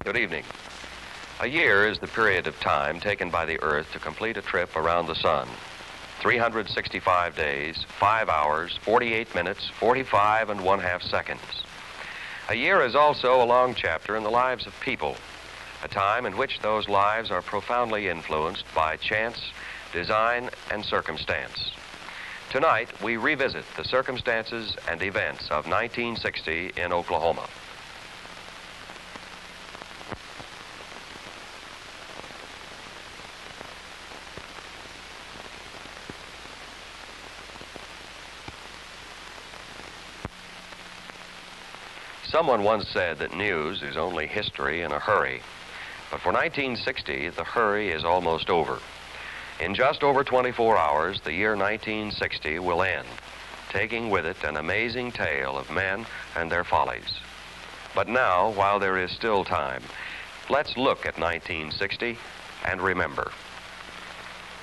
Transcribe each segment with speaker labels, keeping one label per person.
Speaker 1: Good evening. A year is the period of time taken by the Earth to complete a trip around the sun. 365 days, 5 hours, 48 minutes, 45 and 1/2 seconds. A year is also a long chapter in the lives of people, a time in which those lives are profoundly influenced by chance, design, and circumstance. Tonight, we revisit the circumstances and events of 1960 in Oklahoma. Someone once said that news is only history in a hurry. But for 1960, the hurry is almost over. In just over 24 hours, the year 1960 will end, taking with it an amazing tale of men and their follies. But now, while there is still time, let's look at 1960 and remember.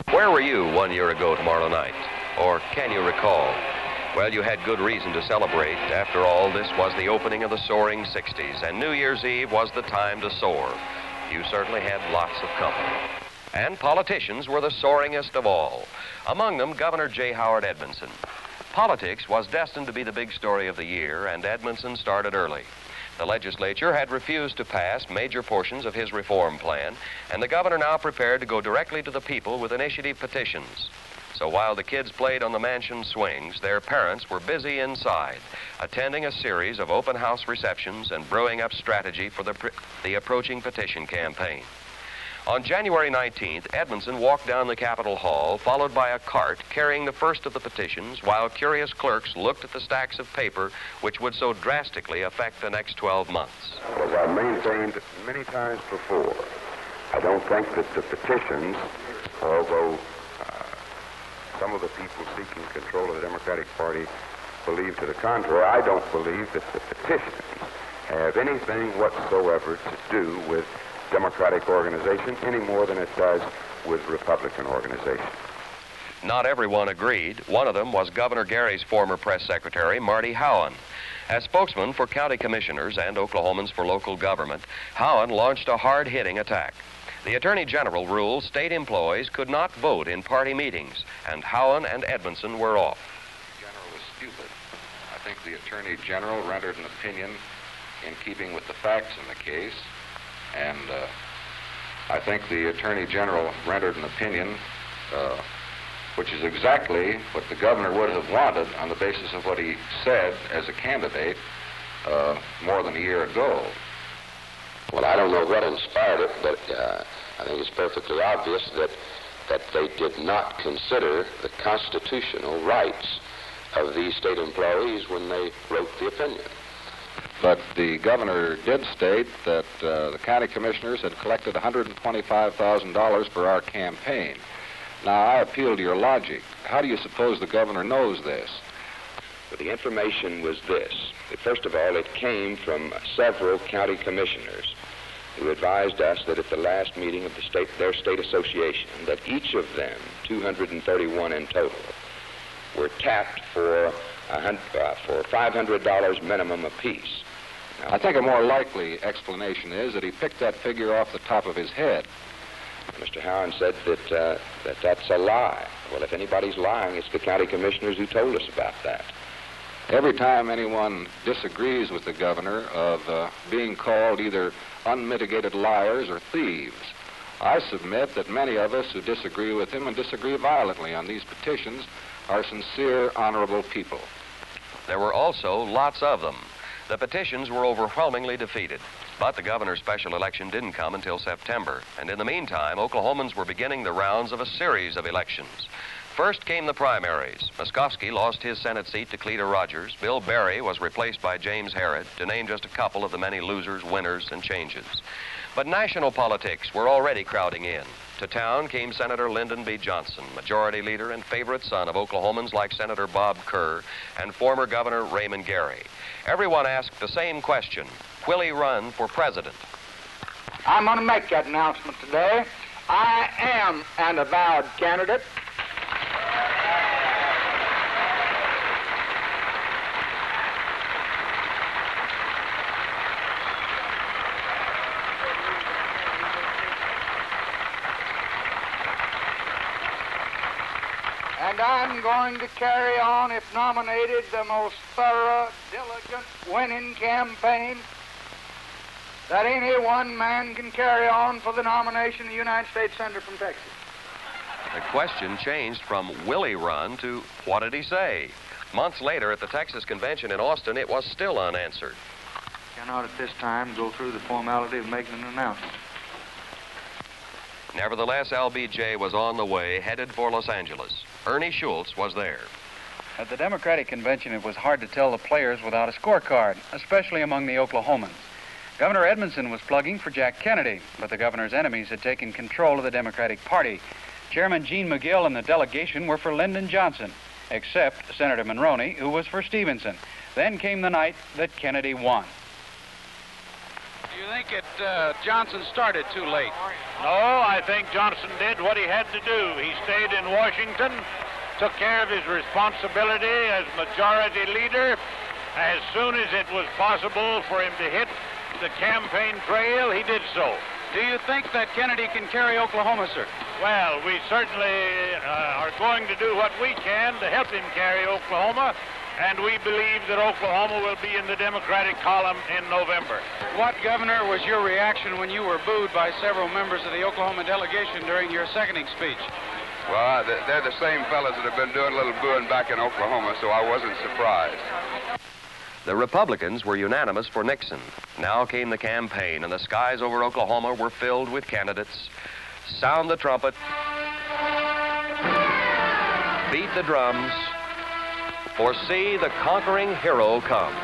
Speaker 1: Where were you 1 year ago tomorrow night? Or can you recall? Well, you had good reason to celebrate. After all, this was the opening of the soaring 60s, and New Year's Eve was the time to soar. You certainly had lots of company. And politicians were the soaringest of all. Among them, Governor J. Howard Edmondson. Politics was destined to be the big story of the year, and Edmondson started early. The legislature had refused to pass major portions of his reform plan, and the governor now prepared to go directly to the people with initiative petitions. So while the kids played on the mansion swings, their parents were busy inside, attending a series of open house receptions and brewing up strategy for the approaching petition campaign. On January 19th, Edmondson walked down the Capitol Hall, followed by a cart carrying the first of the petitions, while curious clerks looked at the stacks of paper which would so drastically affect the next 12 months.
Speaker 2: As I've maintained many times before, I don't think that the petitions, although some of the people seeking control of the Democratic Party believe to the contrary, I don't believe that the petitions have anything whatsoever to do with Democratic organization any more than it does with Republican organization.
Speaker 1: Not everyone agreed. One of them was Governor Gary's former press secretary, Marty Howin. As spokesman for county commissioners and Oklahomans for local government, Howin launched a hard-hitting attack. The Attorney General ruled state employees could not vote in party meetings, and Howin and Edmondson were off.
Speaker 3: The General was stupid. I think the Attorney General rendered an opinion in keeping with the facts in the case, and I think the Attorney General rendered an opinion which is exactly what the governor would have wanted on the basis of what he said as a candidate more than a year ago.
Speaker 4: Well, I don't know what inspired it, but I think it's perfectly obvious that they did not consider the constitutional rights of these state employees when they wrote the opinion.
Speaker 3: But the governor did state that the county commissioners had collected $125,000 for our campaign. Now, I appeal to your logic. How do you suppose the governor knows this?
Speaker 2: Well, the information was this. First of all, it came from several county commissioners who advised us that at the last meeting of their state association, that each of them, 231 in total, were tapped for $500 minimum apiece. Now,
Speaker 3: I think a more likely explanation is that he picked that figure off the top of his head.
Speaker 2: Mr. Howin said that that's a lie. Well, if anybody's lying, it's the county commissioners who told us about that.
Speaker 3: Every time anyone disagrees with the governor of being called either unmitigated liars or thieves, I submit that many of us who disagree with him and disagree violently on these petitions are sincere, honorable people.
Speaker 1: There were also lots of them. The petitions were overwhelmingly defeated, but the governor's special election didn't come until September, and in the meantime, Oklahomans were beginning the rounds of a series of elections. First came the primaries. Muskowski lost his Senate seat to Cleta Rogers. Bill Berry was replaced by James Herod, to name just a couple of the many losers, winners, and changes. But national politics were already crowding in. To town came Senator Lyndon B. Johnson, majority leader and favorite son of Oklahomans like Senator Bob Kerr and former Governor Raymond Gary. Everyone asked the same question: will he run for president?
Speaker 5: I'm going to make that announcement today. I am an avowed candidate. And I'm going to carry on, if nominated, the most thorough, diligent, winning campaign that any one man can carry on for the nomination of the United States Senator from Texas.
Speaker 1: The question changed from will he run to what did he say? Months later at the Texas convention in Austin, it was still unanswered.
Speaker 5: Cannot at this time go through the formality of making an announcement.
Speaker 1: Nevertheless, LBJ was on the way, headed for Los Angeles. Ernie Schultz was there.
Speaker 6: At the Democratic convention, it was hard to tell the players without a scorecard, especially among the Oklahomans. Governor Edmondson was plugging for Jack Kennedy, but the governor's enemies had taken control of the Democratic Party. Chairman Gene McGill and the delegation were for Lyndon Johnson, except Senator Monroney, who was for Stevenson. Then came the night that Kennedy won.
Speaker 7: Do you think Johnson started too late?
Speaker 8: No, I think Johnson did what he had to do. He stayed in Washington, took care of his responsibility as majority leader. As soon as it was possible for him to hit the campaign trail, he did so.
Speaker 7: Do you think that Kennedy can carry Oklahoma, sir?
Speaker 8: Well, we certainly are going to do what we can to help him carry Oklahoma, and we believe that Oklahoma will be in the Democratic column in November.
Speaker 7: What, Governor, was your reaction when you were booed by several members of the Oklahoma delegation during your seconding speech?
Speaker 2: Well, they're the same fellas that have been doing a little booing back in Oklahoma, so I wasn't surprised.
Speaker 1: The Republicans were unanimous for Nixon. Now came the campaign, and the skies over Oklahoma were filled with candidates. Sound the trumpet. Beat the drums. For see, the conquering hero comes.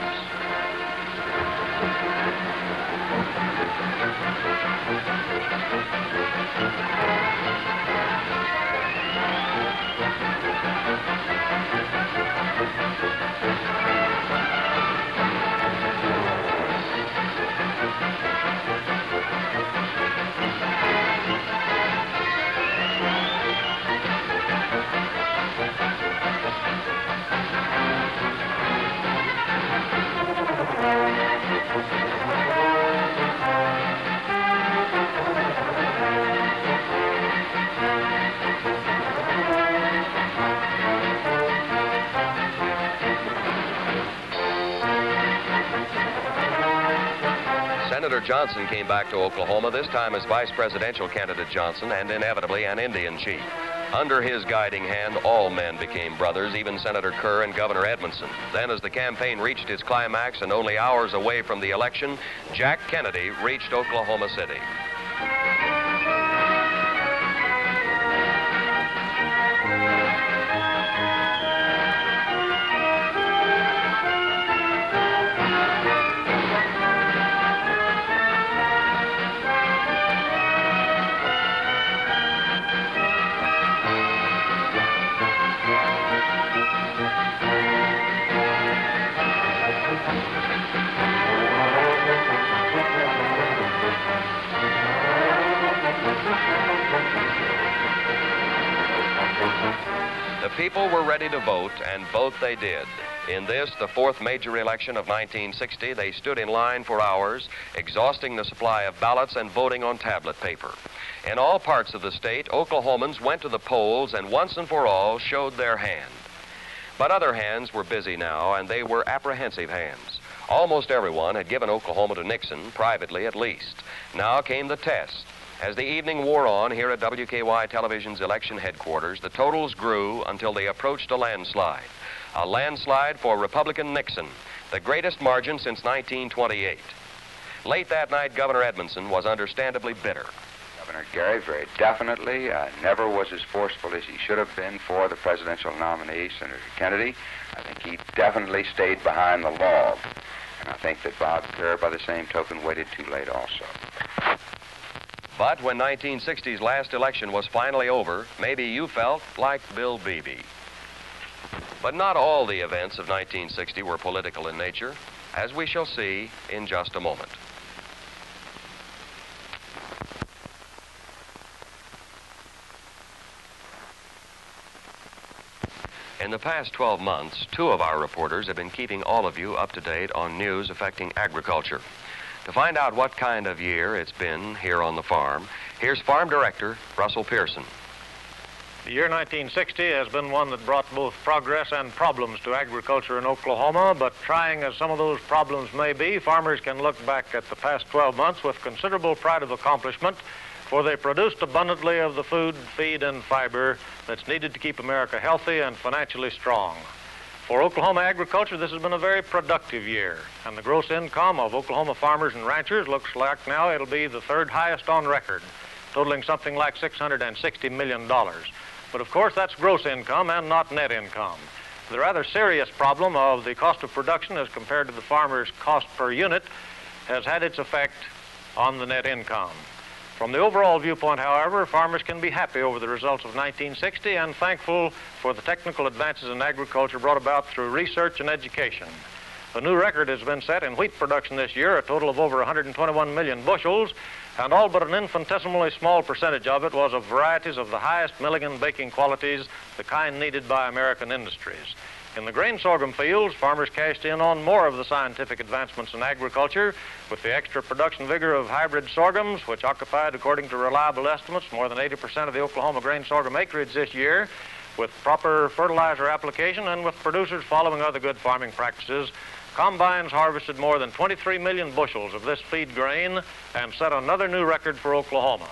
Speaker 1: Senator Johnson came back to Oklahoma, this time as vice presidential candidate Johnson, and inevitably an Indian chief. Under his guiding hand, all men became brothers, even Senator Kerr and Governor Edmondson. Then, as the campaign reached its climax and only hours away from the election, Jack Kennedy reached Oklahoma City. The people were ready to vote, and vote they did. In this, the fourth major election of 1960, they stood in line for hours, exhausting the supply of ballots and voting on tablet paper. In all parts of the state, Oklahomans went to the polls and once and for all showed their hand. But other hands were busy now, and they were apprehensive hands. Almost everyone had given Oklahoma to Nixon, privately at least. Now came the test. As the evening wore on here at WKY Television's election headquarters, the totals grew until they approached a landslide. A landslide for Republican Nixon, the greatest margin since 1928. Late that night, Governor Edmondson was understandably bitter.
Speaker 2: Governor Gary very definitely never was as forceful as he should have been for the presidential nominee, Senator Kennedy. I think he definitely stayed behind the log. And I think that Bob Kerr, by the same token, waited too late also.
Speaker 1: But when 1960's last election was finally over, maybe you felt like Bill Beebe. But not all the events of 1960 were political in nature, as we shall see in just a moment. In the past 12 months, 2 of our reporters have been keeping all of you up to date on news affecting agriculture. To find out what kind of year it's been here on the farm, here's Farm Director Russell Pearson.
Speaker 8: The year 1960 has been one that brought both progress and problems to agriculture in Oklahoma, but trying as some of those problems may be, farmers can look back at the past 12 months with considerable pride of accomplishment, for they produced abundantly of the food, feed, and fiber that's needed to keep America healthy and financially strong. For Oklahoma agriculture, this has been a very productive year, and the gross income of Oklahoma farmers and ranchers looks like now it'll be the third highest on record, totaling something like $660 million. But of course, that's gross income and not net income. The rather serious problem of the cost of production as compared to the farmer's cost per unit has had its effect on the net income. From the overall viewpoint, however, farmers can be happy over the results of 1960 and thankful for the technical advances in agriculture brought about through research and education. A new record has been set in wheat production this year, a total of over 121 million bushels, and all but an infinitesimally small percentage of it was of varieties of the highest milling and baking qualities, the kind needed by American industries. In the grain sorghum fields, farmers cashed in on more of the scientific advancements in agriculture with the extra production vigor of hybrid sorghums, which occupied, according to reliable estimates, more than 80% of the Oklahoma grain sorghum acreage this year, with proper fertilizer application and with producers following other good farming practices. Combines harvested more than 23 million bushels of this feed grain and set another new record for Oklahoma.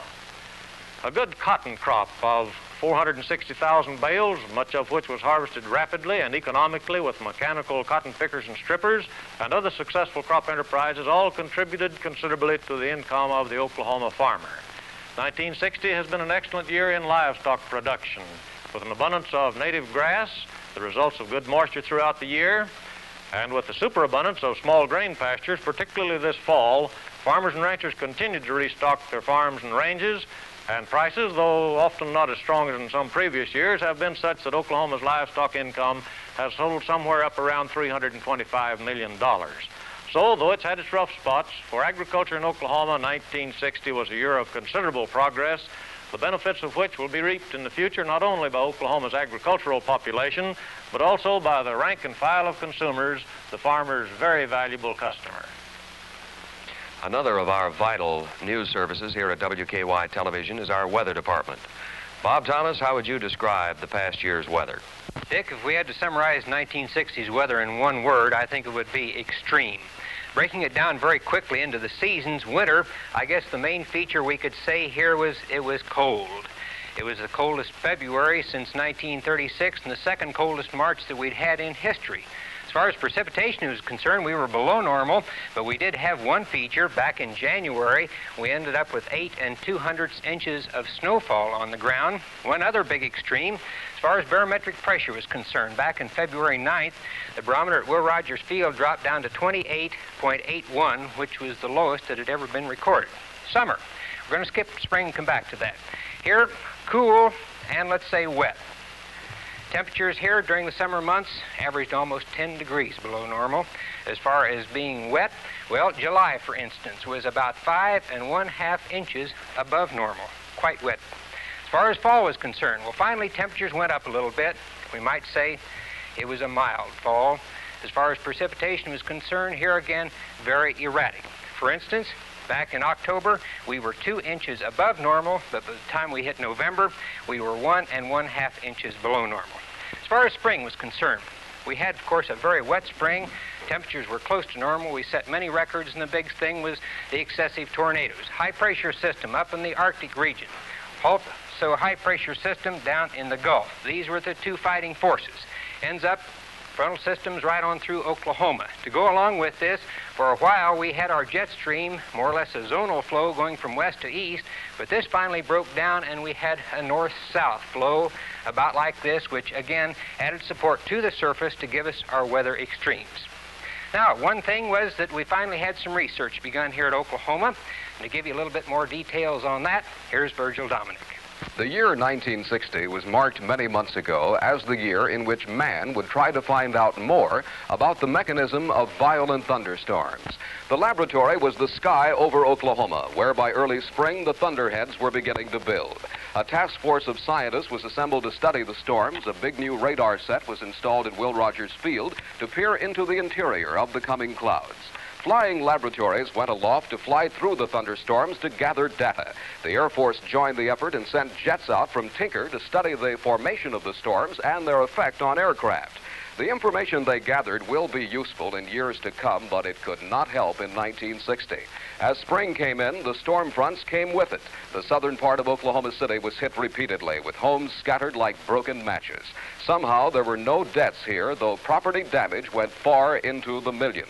Speaker 8: A good cotton crop of 460,000 bales, much of which was harvested rapidly and economically with mechanical cotton pickers and strippers, and other successful crop enterprises all contributed considerably to the income of the Oklahoma farmer. 1960 has been an excellent year in livestock production, with an abundance of native grass, the results of good moisture throughout the year, and with the superabundance of small grain pastures, particularly this fall, farmers and ranchers continued to restock their farms and ranges, and prices, though often not as strong as in some previous years, have been such that Oklahoma's livestock income has totaled somewhere up around $325 million. So, though it's had its rough spots, for agriculture in Oklahoma, 1960 was a year of considerable progress, the benefits of which will be reaped in the future not only by Oklahoma's agricultural population, but also by the rank and file of consumers, the farmer's very valuable customer.
Speaker 1: Another of our vital news services here at WKY Television is our weather department. Bob Thomas, how would you describe the past year's weather?
Speaker 9: Dick, if we had to summarize 1960's weather in one word, I think it would be extreme. Breaking it down very quickly into the seasons, winter, I guess the main feature we could say here was it was cold. It was the coldest February since 1936 and the second coldest March that we'd had in history. As far as precipitation was concerned, we were below normal, but we did have one feature. Back in January, we ended up with 8 2/2 inches of snowfall on the ground. One other big extreme, as far as barometric pressure was concerned, back in February 9th, the barometer at Will Rogers Field dropped down to 28.81, which was the lowest that had ever been recorded. Summer. We're going to skip spring and come back to that. Here, cool and let's say wet. Temperatures here during the summer months averaged almost 10 degrees below normal. As far as being wet, well, July, for instance, was about 5 1/2 inches above normal. Quite wet. As far as fall was concerned, well, finally temperatures went up a little bit. We might say it was a mild fall. As far as precipitation was concerned, here again, very erratic. For instance, back in October, we were 2 inches above normal, but by the time we hit November, we were 1 1/2 inches below normal. As far as spring was concerned, we had, of course, a very wet spring. Temperatures were close to normal. We set many records, and the big thing was the excessive tornadoes. High-pressure system up in the Arctic region. Also, high-pressure system down in the Gulf. These were the two fighting forces. Ends up frontal systems right on through Oklahoma. To go along with this, for a while we had our jet stream, more or less a zonal flow going from west to east, but this finally broke down and we had a north-south flow about like this, which again added support to the surface to give us our weather extremes. Now, one thing was that we finally had some research begun here at Oklahoma. And to give you a little bit more details on that, here's Virgil Dominic.
Speaker 10: The year 1960 was marked many months ago as the year in which man would try to find out more about the mechanism of violent thunderstorms. The laboratory was the sky over Oklahoma, where by early spring the thunderheads were beginning to build. A task force of scientists was assembled to study the storms. A big new radar set was installed at Will Rogers Field to peer into the interior of the coming clouds. flying laboratories went aloft to fly through the thunderstorms to gather data. The Air Force joined the effort and sent jets out from Tinker to study the formation of the storms and their effect on aircraft. The information they gathered will be useful in years to come, but it could not help in 1960. As spring came in, the storm fronts came with it. The southern part of Oklahoma City was hit repeatedly, with homes scattered like broken matches. Somehow, there were no deaths here, though property damage went far into the millions.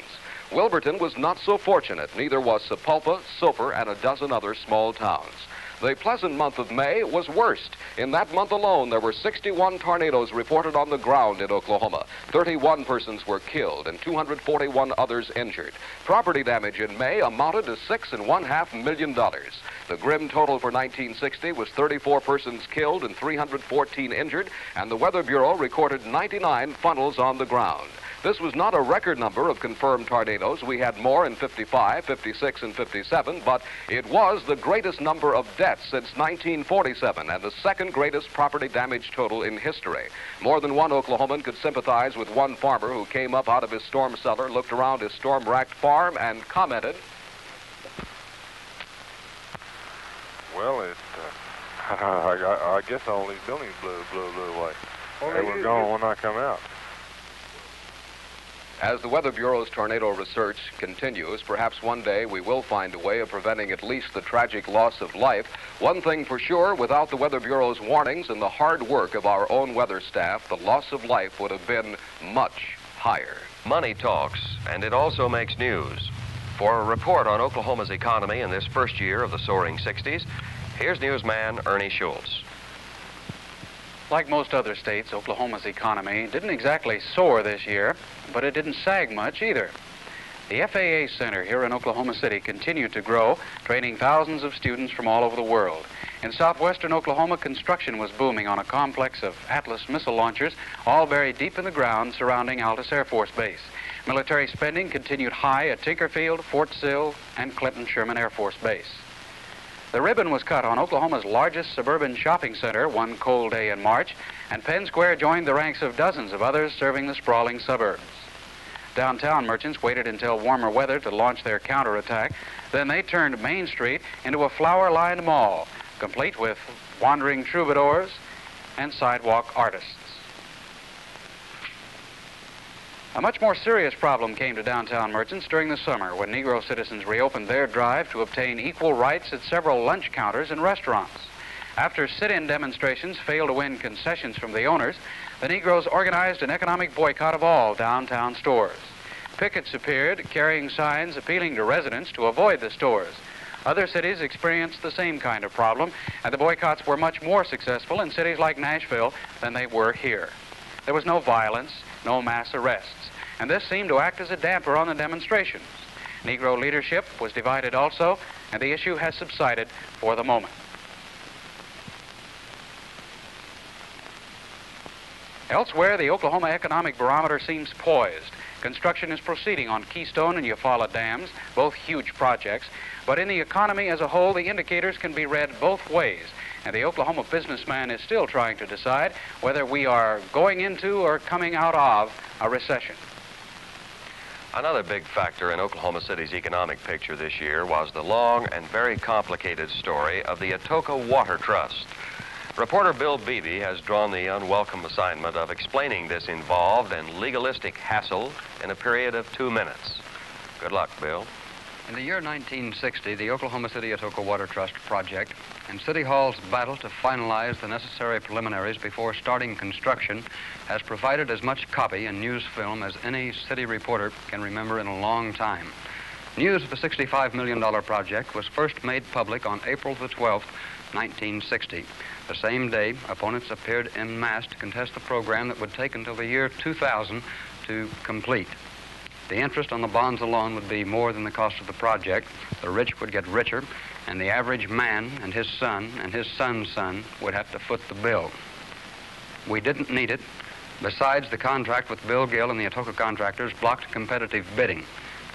Speaker 10: Wilburton was not so fortunate. Neither was Sapulpa, Soper, and a dozen other small towns. The pleasant month of May was worst. In that month alone, there were 61 tornadoes reported on the ground in Oklahoma. 31 persons were killed and 241 others injured. Property damage in May amounted to $6.5 million. The grim total for 1960 was 34 persons killed and 314 injured, and the Weather Bureau recorded 99 funnels on the ground. This was not a record number of confirmed tornadoes. We had more in 55, 56, and 57, but it was the greatest number of deaths since 1947 and the second greatest property damage total in history. More than one Oklahoman could sympathize with one farmer who came up out of his storm cellar, looked around his storm-racked farm, and commented,
Speaker 11: "Well, I guess all these buildings blew away. They were gone when I come out."
Speaker 10: As the Weather Bureau's tornado research continues, perhaps one day we will find a way of preventing at least the tragic loss of life. One thing for sure, without the Weather Bureau's warnings and the hard work of our own weather staff, the loss of life would have been much higher.
Speaker 1: Money talks, and it also makes news. For a report on Oklahoma's economy in this first year of the soaring 60s, here's newsman Ernie Schultz.
Speaker 6: Like most other states, Oklahoma's economy didn't exactly soar this year, but it didn't sag much either. The FAA Center here in Oklahoma City continued to grow, training thousands of students from all over the world. In southwestern Oklahoma, construction was booming on a complex of Atlas missile launchers, all buried deep in the ground surrounding Altus Air Force Base. Military spending continued high at Tinkerfield, Fort Sill, and Clinton Sherman Air Force Base. The ribbon was cut on Oklahoma's largest suburban shopping center one cold day in March, and Penn Square joined the ranks of dozens of others serving the sprawling suburbs. Downtown merchants waited until warmer weather to launch their counterattack. Then they turned Main Street into a flower-lined mall, complete with wandering troubadours and sidewalk artists. A much more serious problem came to downtown merchants during the summer when Negro citizens reopened their drive to obtain equal rights at several lunch counters and restaurants. After sit-in demonstrations failed to win concessions from the owners, the Negroes organized an economic boycott of all downtown stores. Pickets appeared carrying signs appealing to residents to avoid the stores. Other cities experienced the same kind of problem, and the boycotts were much more successful in cities like Nashville than they were here. There was no violence, no mass arrests, and this seemed to act as a damper on the demonstrations. Negro leadership was divided also, and the issue has subsided for the moment. Elsewhere, the Oklahoma Economic Barometer seems poised. Construction is proceeding on Keystone and Eufaula dams, both huge projects, but in the economy as a whole, the indicators can be read both ways, and the Oklahoma businessman is still trying to decide whether we are going into or coming out of a recession.
Speaker 1: Another big factor in Oklahoma City's economic picture this year was the long and very complicated story of the Atoka Water Trust. Reporter Bill Beebe has drawn the unwelcome assignment of explaining this involved and legalistic hassle in a period of 2 minutes. Good luck, Bill.
Speaker 12: In the year 1960, the Oklahoma City Atoka Water Trust project and City Hall's battle to finalize the necessary preliminaries before starting construction has provided as much copy and news film as any city reporter can remember in a long time. News of the $65 million project was first made public on April the 12th, 1960. The same day, opponents appeared en masse to contest the program that would take until the year 2000 to complete. The interest on the bonds alone would be more than the cost of the project. The rich would get richer, and the average man and his son's son would have to foot the bill. We didn't need it. Besides, the contract with Bill Gill and the Atoka contractors blocked competitive bidding.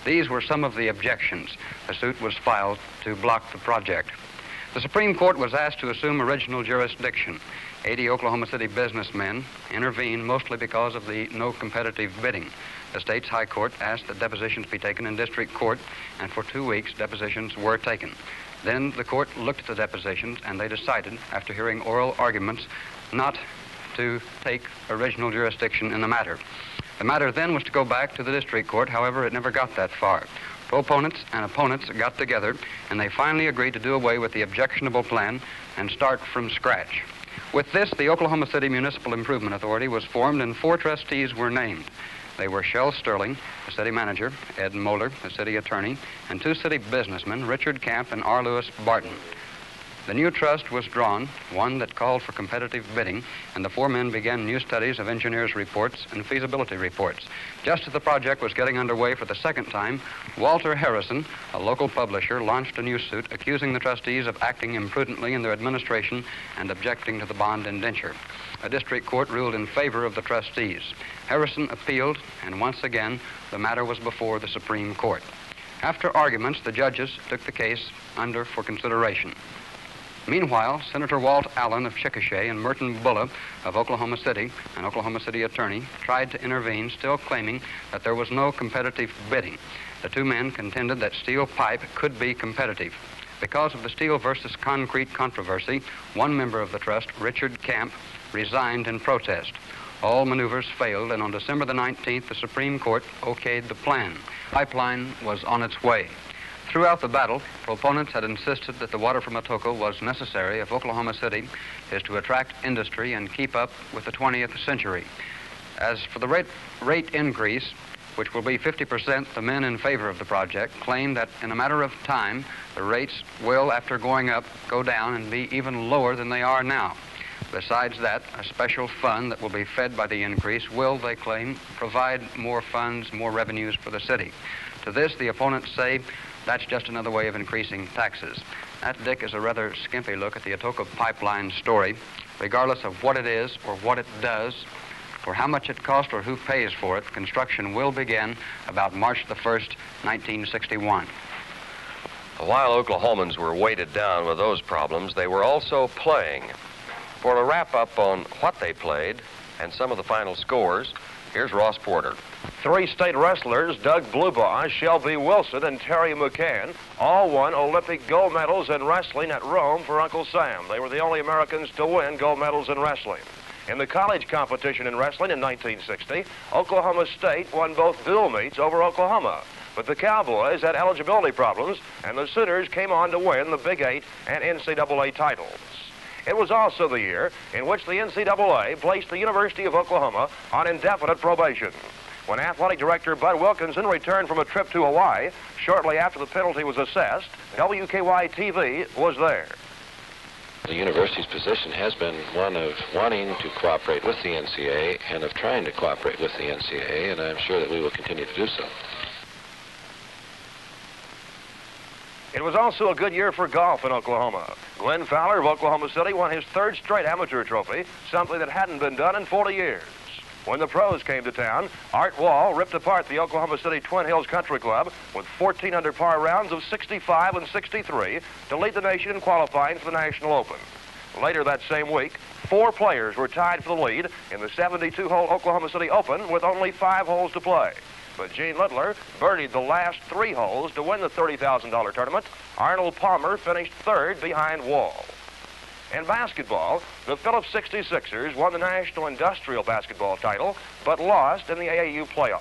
Speaker 12: These were some of the objections. The suit was filed to block the project. The Supreme Court was asked to assume original jurisdiction. 80 Oklahoma City businessmen intervened mostly because of the no competitive bidding. The state's high court asked that depositions be taken in district court, and for 2 weeks depositions were taken. Then the court looked at the depositions, and they decided, after hearing oral arguments, not to take original jurisdiction in the matter. The matter then was to go back to the district court. However, it never got that far. Proponents and opponents got together, and they finally agreed to do away with the objectionable plan and start from scratch. With this, the Oklahoma City Municipal Improvement Authority was formed, and 4 trustees were named. They were Shell Sterling, the city manager, Ed Moeller, the city attorney, and 2 city businessmen, Richard Camp and R. Lewis Barton. The new trust was drawn, one that called for competitive bidding, and the 4 men began new studies of engineers' reports and feasibility reports. Just as the project was getting underway for the second time, Walter Harrison, a local publisher, launched a new suit accusing the trustees of acting imprudently in their administration and objecting to the bond indenture. A district court ruled in favor of the trustees. Harrison appealed, and once again, the matter was before the Supreme Court. After arguments, the judges took the case under for consideration. Meanwhile, Senator Walt Allen of Chickasha and Merton Bulla of Oklahoma City, an Oklahoma City attorney, tried to intervene, still claiming that there was no competitive bidding. The 2 men contended that steel pipe could be competitive. Because of the steel versus concrete controversy, 1 member of the trust, Richard Camp, resigned in protest. All maneuvers failed, and on December the 19th, the Supreme Court okayed the plan. Pipeline was on its way. Throughout the battle, proponents had insisted that the water from Atoka was necessary if Oklahoma City is to attract industry and keep up with the 20th century. As for the rate increase, which will be 50%, the men in favor of the project claim that in a matter of time, the rates will, after going up, go down and be even lower than they are now. Besides that, a special fund that will be fed by the increase will, they claim, provide more funds, more revenues for the city. To this, the opponents say that's just another way of increasing taxes. That, Dick, is a rather skimpy look at the Atoka pipeline story. Regardless of what it is or what it does, or how much it costs or who pays for it, construction will begin about March the 1st, 1961.
Speaker 1: While Oklahomans were weighted down with those problems, they were also playing. For a wrap-up on what they played and some of the final scores, here's Ross Porter.
Speaker 13: 3 state wrestlers, Doug Blubaugh, Shelby Wilson, and Terry McCann, all won Olympic gold medals in wrestling at Rome for Uncle Sam. They were the only Americans to win gold medals in wrestling. In the college competition in wrestling in 1960, Oklahoma State won both dual meets over Oklahoma. But the Cowboys had eligibility problems, and the Sooners came on to win the Big 8 and NCAA titles. It was also the year in which the NCAA placed the University of Oklahoma on indefinite probation. When athletic director Bud Wilkinson returned from a trip to Hawaii, shortly after the penalty was assessed, WKY-TV was there.
Speaker 4: The university's position has been one of wanting to cooperate with the NCAA and of trying to cooperate with the NCAA, and I'm sure that we will continue to do so.
Speaker 13: It was also a good year for golf in Oklahoma. Glenn Fowler of Oklahoma City won his 3rd straight amateur trophy, something that hadn't been done in 40 years. When the pros came to town, Art Wall ripped apart the Oklahoma City Twin Hills Country Club with 14 under par rounds of 65 and 63 to lead the nation in qualifying for the National Open. Later that same week, 4 players were tied for the lead in the 72-hole Oklahoma City Open with only 5 holes to play. But Gene Littler birdied the last 3 holes to win the $30,000 tournament. Arnold Palmer finished 3rd behind Wall. In basketball, the Phillips 66ers won the National Industrial Basketball title, but lost in the AAU playoffs.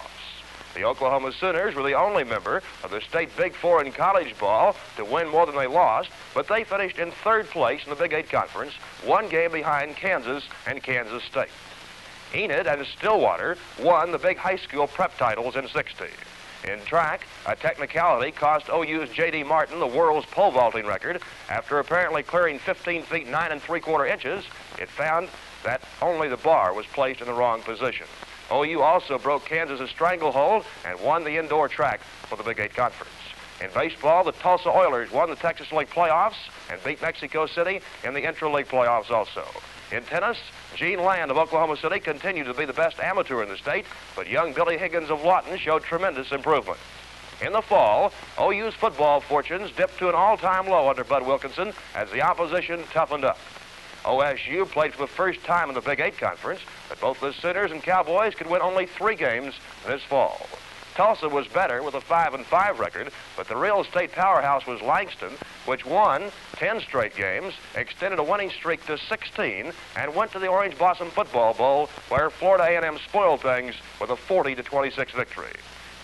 Speaker 13: The Oklahoma Sooners were the only member of the state Big Four in college ball to win more than they lost, but they finished in 3rd place in the Big 8 Conference, 1 game behind Kansas and Kansas State. Enid and Stillwater won the big high school prep titles in '60. In track, a technicality cost OU's J.D. Martin the world's pole vaulting record. After apparently clearing 15 feet 9 3/4 inches, it found that only the bar was placed in the wrong position. OU also broke Kansas's stranglehold and won the indoor track for the Big 8 Conference. In baseball, the Tulsa Oilers won the Texas League playoffs and beat Mexico City in the intra-league playoffs also. In tennis, Gene Land of Oklahoma City continued to be the best amateur in the state, but young Billy Higgins of Lawton showed tremendous improvement. In the fall, OU's football fortunes dipped to an all-time low under Bud Wilkinson as the opposition toughened up. OSU played for the first time in the Big 8 Conference, but both the Sooners and Cowboys could win only 3 games this fall. Tulsa was better with a 5-5 record, but the real state powerhouse was Langston, which won 10 straight games, extended a winning streak to 16, and went to the Orange Blossom Football Bowl, where Florida A&M spoiled things with a 40-26 victory.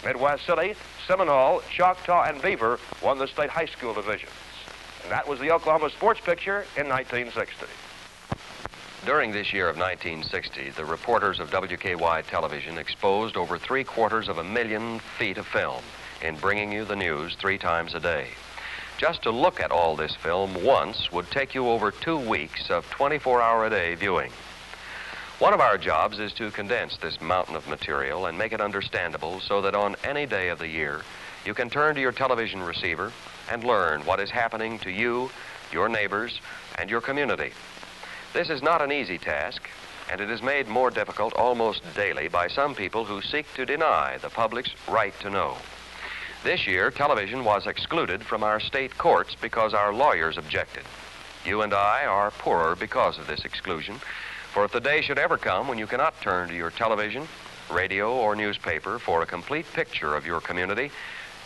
Speaker 13: Midwest City, Seminole, Choctaw, and Beaver won the state high school divisions. And that was the Oklahoma sports picture in 1960.
Speaker 1: During this year of 1960, the reporters of WKY television exposed over 750,000 feet of film in bringing you the news 3 times a day. Just to look at all this film once would take you over 2 weeks of 24-hour-a-day viewing. One of our jobs is to condense this mountain of material and make it understandable so that on any day of the year, you can turn to your television receiver and learn what is happening to you, your neighbors, and your community. This is not an easy task, and it is made more difficult almost daily by some people who seek to deny the public's right to know. This year, television was excluded from our state courts because our lawyers objected. You and I are poorer because of this exclusion, for if the day should ever come when you cannot turn to your television, radio, or newspaper for a complete picture of your community,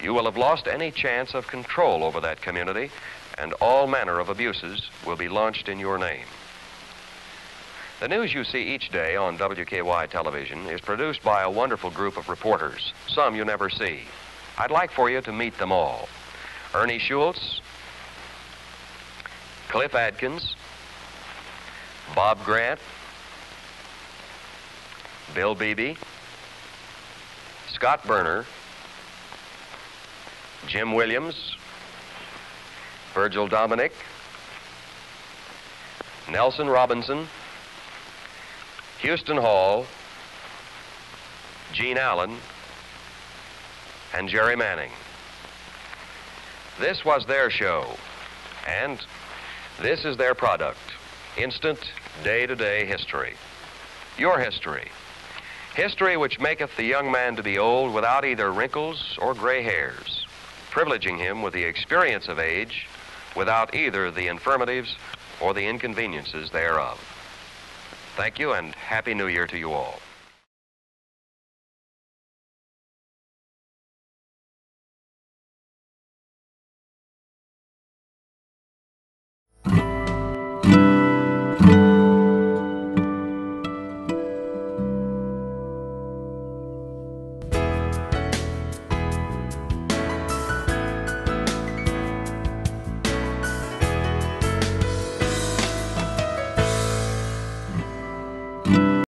Speaker 1: you will have lost any chance of control over that community, and all manner of abuses will be launched in your name. The news you see each day on WKY television is produced by a wonderful group of reporters, some you never see. I'd like for you to meet them all. Ernie Schultz, Cliff Adkins, Bob Grant, Bill Beebe, Scott Berner, Jim Williams, Virgil Dominic, Nelson Robinson, Houston Hall, Gene Allen, and Jerry Manning. This was their show, and this is their product, instant, day-to-day history. Your history. History which maketh the young man to be old without either wrinkles or gray hairs, privileging him with the experience of age without either the infirmities or the inconveniences thereof. Thank you, and Happy New Year to you all.